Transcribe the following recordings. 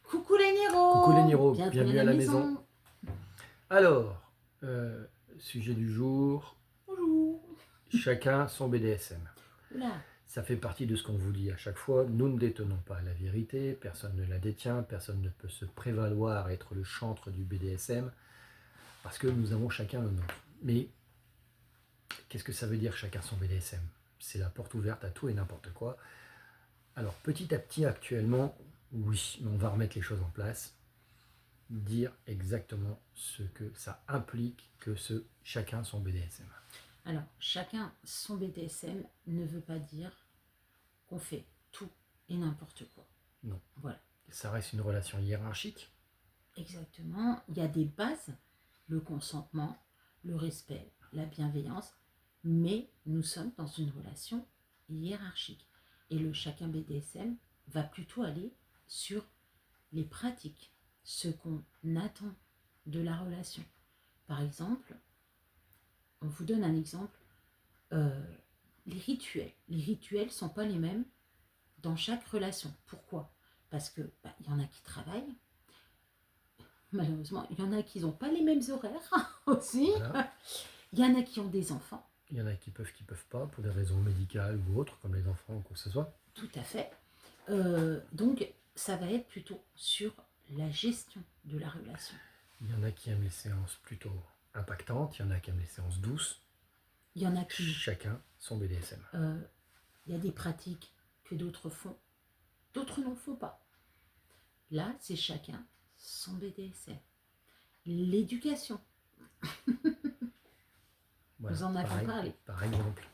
Coucou les Néros. Coucou les Niro, Bienvenue bienvenue à la maison. Alors, sujet du jour, Bonjour. chacun son BDSM. Oula. Ça fait partie de ce qu'on vous dit à chaque fois. Nous ne détenons pas la vérité, personne ne la détient, personne ne peut se prévaloir à être le chantre du BDSM, parce que nous avons chacun le nôtre. Mais qu'est-ce que ça veut dire chacun son BDSM? C'est la porte ouverte à tout et n'importe quoi. Alors petit à petit actuellement, oui, on va remettre les choses en place. Dire exactement ce que ça implique que chacun son BDSM. Alors, chacun son BDSM ne veut pas dire qu'on fait tout et n'importe quoi. Non. Voilà. Ça reste une relation hiérarchique. Exactement. Il y a des bases, le consentement, le respect, la bienveillance, mais nous sommes dans une relation hiérarchique. Et le chacun BDSM va plutôt aller sur les pratiques, ce qu'on attend de la relation. Par exemple, on vous donne un exemple, les rituels. Les rituels ne sont pas les mêmes dans chaque relation. Pourquoi? Parce que y en a qui travaillent, malheureusement, il y en a qui n'ont pas les mêmes horaires aussi. Voilà. Il y en a qui ont des enfants. Il y en a qui peuvent pas, pour des raisons médicales ou autres, comme les enfants ou quoi que ce soit. Tout à fait. Donc, ça va être plutôt sur la gestion de la relation. Il y en a qui aiment les séances plutôt impactantes, il y en a qui aiment les séances douces. Il y en a qui... Chacun son BDSM. Il y a des pratiques que d'autres font, d'autres n'en font pas. Là, c'est chacun son BDSM. L'éducation. Voilà, Nous en avons parlé. Par exemple.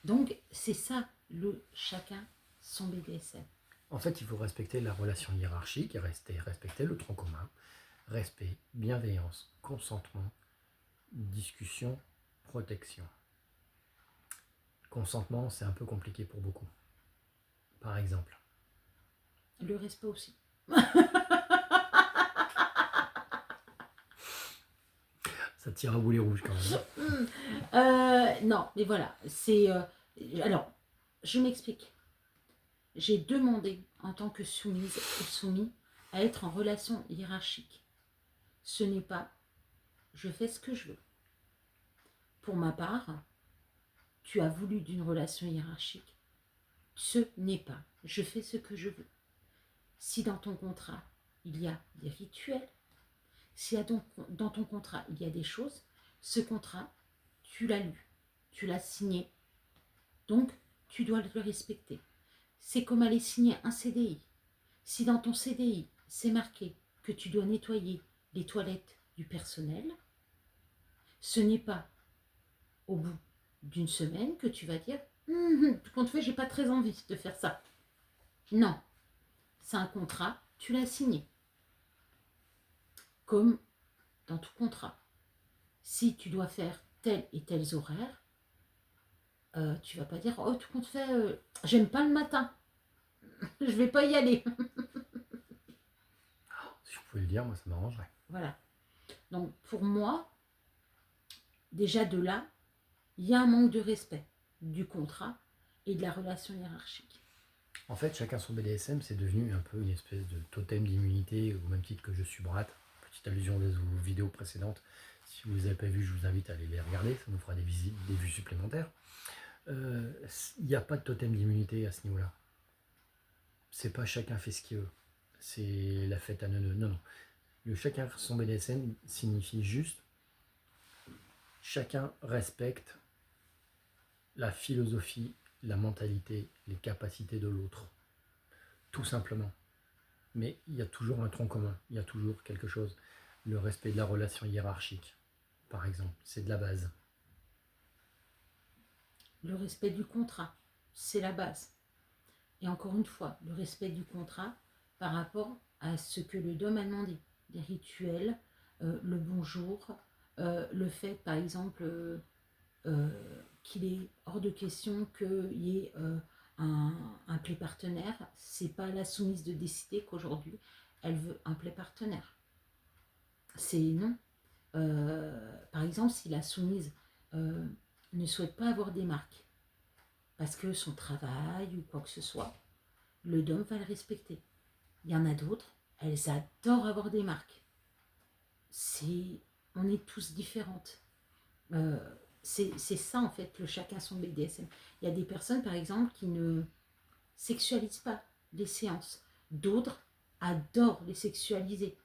Donc, c'est ça, le chacun son BDSM. En fait, il faut respecter la relation hiérarchique et respecter le tronc commun. Respect, bienveillance, consentement, discussion, protection. Consentement, c'est un peu compliqué pour beaucoup. Par exemple. Le respect aussi. Ça tire à boulet rouge quand même. Non, mais voilà, c'est... alors, je m'explique. J'ai demandé, en tant que soumise ou soumis, à être en relation hiérarchique. Ce n'est pas « je fais ce que je veux ». Pour ma part, tu as voulu d'une relation hiérarchique. Ce n'est pas « je fais ce que je veux ». Si dans ton contrat, il y a des rituels, si dans ton contrat, il y a des choses, ce contrat, tu l'as lu, tu l'as signé, donc tu dois le respecter. C'est comme aller signer un CDI. Si dans ton CDI, c'est marqué que tu dois nettoyer les toilettes du personnel, ce n'est pas au bout d'une semaine que tu vas dire tout compte fait, j'ai pas très envie de faire ça. Non, c'est un contrat, tu l'as signé. Comme dans tout contrat. Si tu dois faire tels et tels horaires, tu vas pas dire oh tout compte fait, j'aime pas le matin, je vais pas y aller. Si je pouvais le dire, moi ça m'arrangerait. Voilà. Donc pour moi, déjà de là, il y a un manque de respect du contrat et de la relation hiérarchique. En fait, chacun son BDSM, c'est devenu un peu une espèce de totem d'immunité, au même titre que je suis Brat. Petite allusion aux vidéos précédentes. Si vous ne les avez pas vues, je vous invite à aller les regarder, ça nous fera des vues supplémentaires. Il n'y a pas de totem d'immunité à ce niveau-là. C'est pas chacun fait ce qu'il veut. C'est la fête à neuneux. Non, non. Le chacun son BDSM signifie juste chacun respecte la philosophie, la mentalité, les capacités de l'autre. Tout simplement. Mais il y a toujours un tronc commun, il y a toujours quelque chose. Le respect de la relation hiérarchique, par exemple, c'est de la base. Le respect du contrat, c'est la base. Et encore une fois, le respect du contrat par rapport à ce que le dom a demandé. Les rituels, le bonjour, le fait, par exemple, qu'il est hors de question qu'il y ait un play partenaire. C'est pas la soumise de décider qu'aujourd'hui, elle veut un play partenaire. C'est non. Par exemple, si la soumise ne souhaite pas avoir des marques, parce que son travail ou quoi que ce soit, le dom va le respecter. Il y en a d'autres, elles adorent avoir des marques. On est tous différentes. Euh, c'est ça en fait, le chacun son BDSM. Il y a des personnes par exemple qui ne sexualisent pas les séances. D'autres adorent les sexualiser.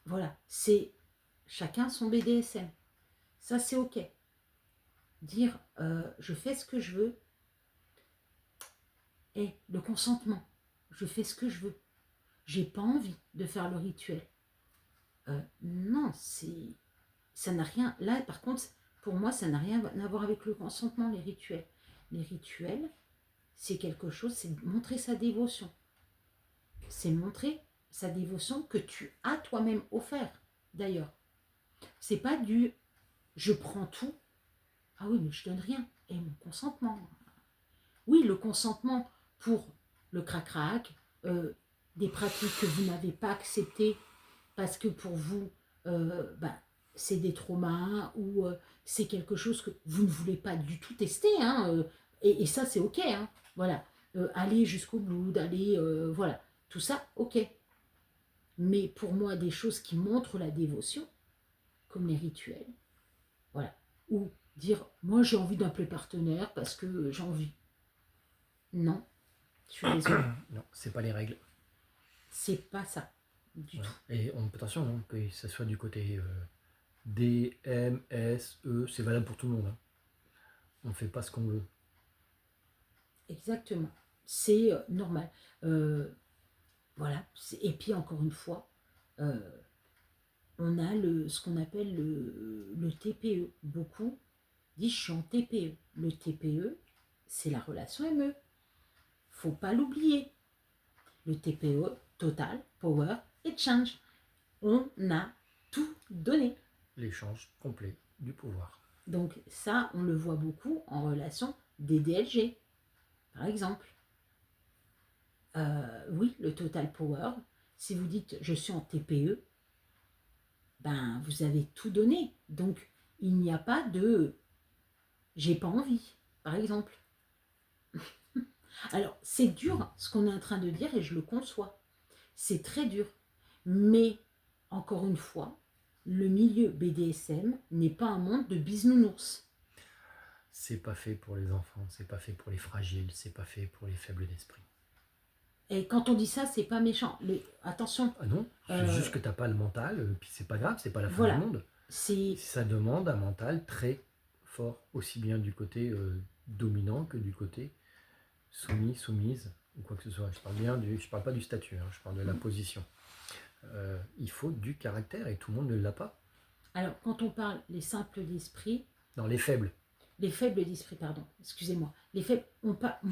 Voilà, c'est chacun son BDSM. Ça c'est ok. Dire je fais ce que je veux et le consentement. Je fais ce que je veux. J'ai pas envie de faire le rituel. Non, ça n'a rien. Là, par contre, pour moi, ça n'a rien à voir avec le consentement, les rituels. Les rituels, c'est quelque chose, c'est montrer sa dévotion. C'est montrer sa dévotion que tu as toi-même offert, d'ailleurs. C'est pas du je prends tout. Ah oui, mais je donne rien. Et mon consentement. Oui, le consentement pour le crac-crac, des pratiques que vous n'avez pas acceptées parce que pour vous, c'est des traumas ou c'est quelque chose que vous ne voulez pas du tout tester. Hein, et ça, c'est OK. Hein, voilà. Aller jusqu'au bout, d'aller. Voilà. Tout ça, OK. Mais pour moi, des choses qui montrent la dévotion, comme les rituels, voilà. Ou dire, moi, j'ai envie d'un play partenaire parce que j'ai envie. Non, je suis désolée. Non, c'est pas les règles. C'est pas ça du tout. Et attention, hein, que ce soit du côté D, M, S, E, c'est valable pour tout le monde. Hein. On ne fait pas ce qu'on veut. Exactement. C'est normal. Voilà. Et puis encore une fois, on a ce qu'on appelle le TPE. Beaucoup disent je suis en TPE. Le TPE, c'est la relation ME. Faut pas l'oublier. Le TPE, Total Power Exchange. On a tout donné. L'échange complet du pouvoir. Donc ça, on le voit beaucoup en relation DDLG, par exemple. Oui, le Total Power, si vous dites je suis en TPE, ben vous avez tout donné. Donc il n'y a pas de j'ai pas envie, par exemple. Alors c'est dur ce qu'on est en train de dire et je le conçois. C'est très dur. Mais encore une fois, le milieu BDSM n'est pas un monde de bisounours. C'est pas fait pour les enfants, c'est pas fait pour les fragiles, c'est pas fait pour les faibles d'esprit. Et quand on dit ça, c'est pas méchant. Attention. Ah non, c'est juste que t'as pas le mental, puis c'est pas grave, c'est pas la fin Voilà. du monde. Ça demande un mental très fort, aussi bien du côté dominant que du côté soumis, soumise, ou quoi que ce soit. Je parle pas du statut, hein, je parle de la position. Il faut du caractère et tout le monde ne l'a pas. Alors, quand on parle les simples d'esprit... Non, les faibles. Les faibles d'esprit, pardon, excusez-moi. Les faibles,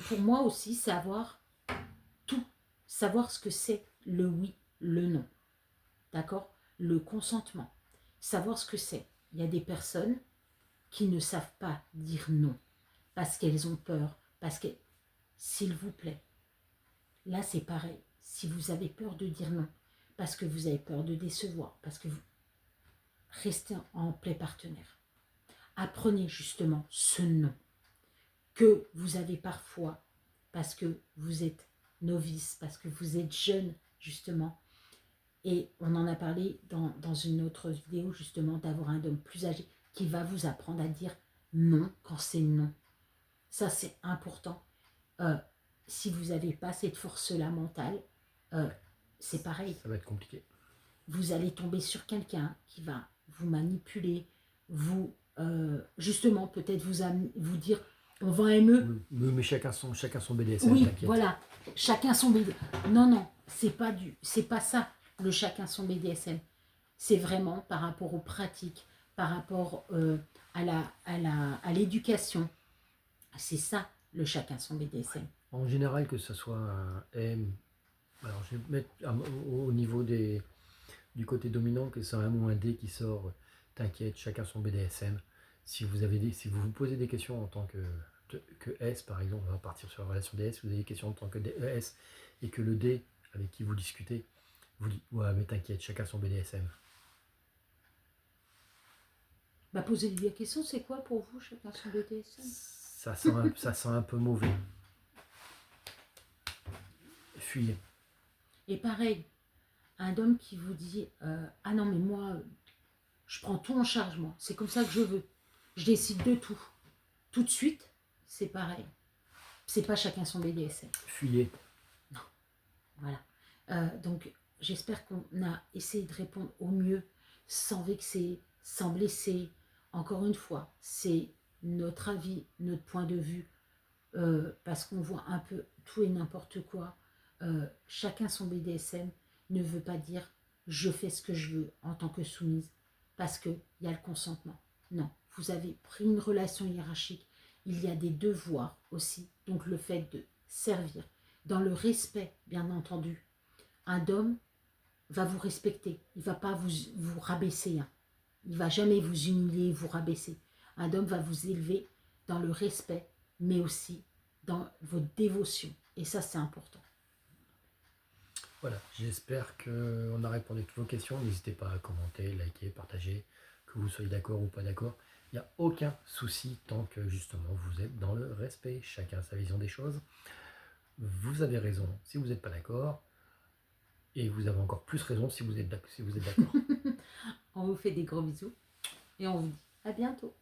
pour moi aussi, c'est avoir tout. Savoir ce que c'est le oui, le non. D'accord? Le consentement. Savoir ce que c'est. Il y a des personnes qui ne savent pas dire non parce qu'elles ont peur, parce que, s'il vous plaît, là c'est pareil. Si vous avez peur de dire non, parce que vous avez peur de décevoir, parce que vous restez en play partenaire. Apprenez justement ce non que vous avez parfois parce que vous êtes novice, parce que vous êtes jeune justement. Et on en a parlé dans une autre vidéo justement d'avoir un homme plus âgé qui va vous apprendre à dire non quand c'est non. Ça c'est important. Si vous n'avez pas cette force-là mentale, c'est pareil. Ça va être compliqué. Vous allez tomber sur quelqu'un qui va vous manipuler, justement peut-être vous dire on va ME. Mais chacun son BDSM. Oui, voilà, chacun son BDSM. Non, c'est pas ça le chacun son BDSM. C'est vraiment par rapport aux pratiques, par rapport à l'éducation. C'est ça le chacun son BDSM. En général, que ce soit un M, alors je vais mettre au niveau du côté dominant, que ce soit un M ou un D qui sort, t'inquiète, chacun son BDSM. Si vous vous posez des questions en tant que S, par exemple, on va partir sur la relation DS, vous avez des questions en tant que S, et que le D, avec qui vous discutez, vous dit, ouais, mais t'inquiète, chacun son BDSM. Posez-lui la question, c'est quoi pour vous, chacun son BDSM? Ça sent un peu mauvais. Fuyez. Et pareil, Un homme qui vous dit ah non, mais moi, je prends tout en charge, moi. C'est comme ça que je veux. Je décide de tout. Tout de suite, c'est pareil. C'est pas chacun son BDSM. Fuyez. Non. Voilà. Donc, j'espère qu'on a essayé de répondre au mieux, sans vexer, sans blesser. Encore une fois, c'est notre avis, notre point de vue, parce qu'on voit un peu tout et n'importe quoi. Chacun son BDSM ne veut pas dire je fais ce que je veux en tant que soumise, parce qu'il y a le consentement. Non, vous avez pris une relation hiérarchique, il y a des devoirs aussi, donc le fait de servir, dans le respect, bien entendu. Un homme va vous respecter, il ne va pas vous rabaisser, hein. Il ne va jamais vous humilier, vous rabaisser. Un homme va vous élever dans le respect, mais aussi dans votre dévotion. Et ça, c'est important. Voilà, j'espère qu'on a répondu à toutes vos questions. N'hésitez pas à commenter, liker, partager, que vous soyez d'accord ou pas d'accord. Il n'y a aucun souci tant que justement vous êtes dans le respect. Chacun a sa vision des choses. Vous avez raison si vous n'êtes pas d'accord. Et vous avez encore plus raison si vous êtes d'accord. On vous fait des gros bisous et on vous dit à bientôt.